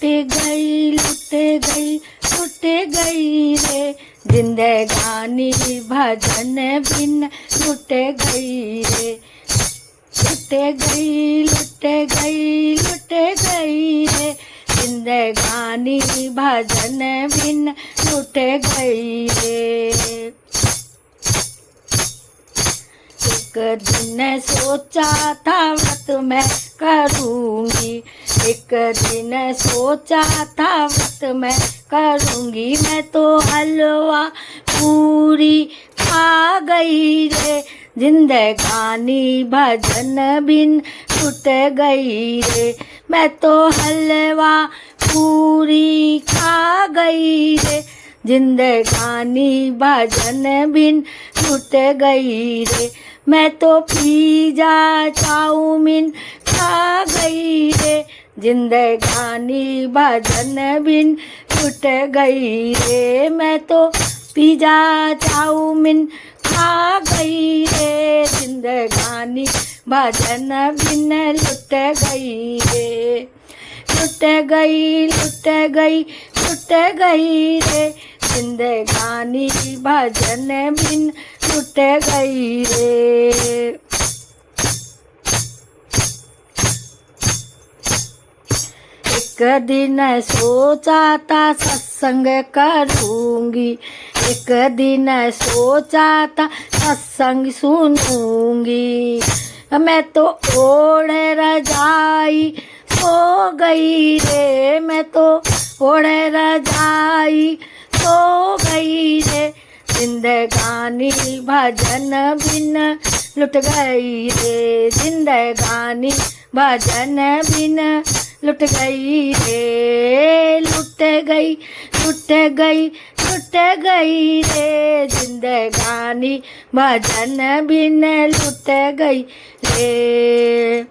लुट गई लुट गई रे जिंदगानी भजन बिन लुट गई रे। लुट गई लुट गई लुट गई रे जिंदगानी भजन बिन लुट गई रे। एक दिन सोचा था व्रत मैं करूँगी, एक दिन सोचा था व्रत मैं करूँगी, मैं तो हलवा पूरी खा गई रे जिंदगानी भजन बिन लुट गई रे। मैं तो हलवा पूरी खा गई रे जिंदगानी भजन बिन लुट गई रे। मैं तो पिज़्ज़ा चाउमीन खा गई रे जिंदगानी भजन बिन लुट गई रे। मैं तो पिज़्ज़ा चाउमीन खा गई रे जिंदगानी भजन बिन लुट गई रे। लुट गई लुट गई लुट गई रे जिंदगानी भजन बिन लुट गई रे। एक दिन सोचा था सत्संग करूँगी, एक दिन सोचा था सत्संग सुनूंगी, मैं तो ओढ़ रजाई सो गई रे। मैं तो ओढ़ रजाई सो गई रे जिंदगानी भजन बिन लुट गई रे जिंदगानी भजन बिन लुट गई रे। लुट गई लुट गई लुट गई रे जिंदगानी भजन बिन लुट गई रे।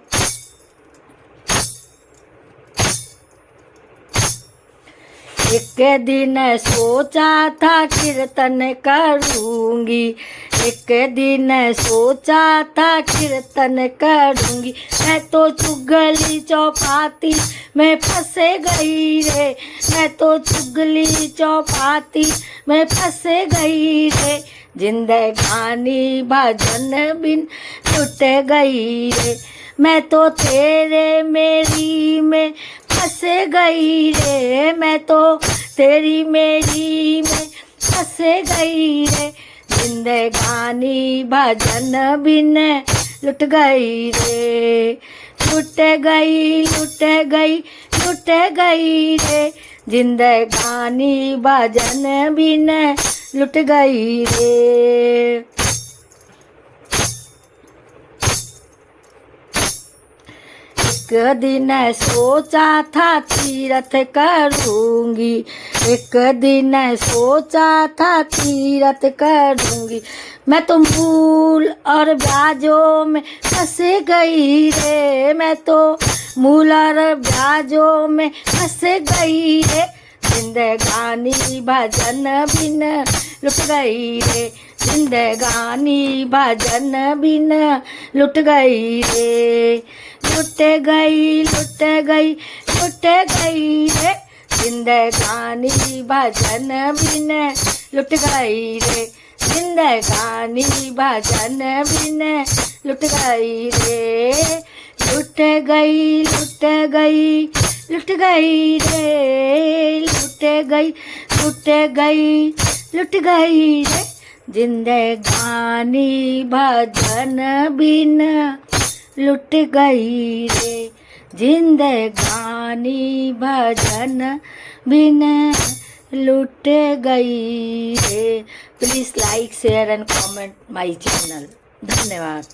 एक दिन सोचा था कीर्तन करूँगी, एक दिन सोचा था कीर्तन करूँगी, मैं तो चुगली चौपाती में फंस गई रे। मैं तो चुगली चौपाती में फंस गई रे जिंदगानी भजन बिन लुट गई रे। मैं तो तेरे मेरी में फंस गई रे। मैं तो तेरी मेरी में फंस गई रे जिंदगानी भजन बिन लुट गई रे। लुट गई लुट गई लुट गई रे जिंदगानी भजन बिन लुट गई रे। एक दिन सोचा था तीरथ करूँगी, एक दिन सोचा था तीरथ करूँगी, मैं तो मूल और ब्याजों में फंस गई रे। मैं तो मूल और ब्याजों में फंस गई रे जिंदगानी भजन बिन लुट गई रे जिंदगानी भजन बिन लुट गई रे। लुट गई लुट गई लुट गई रे जिंदगानी भजन बिन लुट गई रे जिंदगानी भजन बिन लुट गई रे। लुट गई लुट गई लुट गई रे लुट गई लुट गई लुट गई रे जिंदगानी भजन बिन लुट गई रे जिंदगानी भजन बिन लुट गई रे। Please like share and comment my channel. धन्यवाद।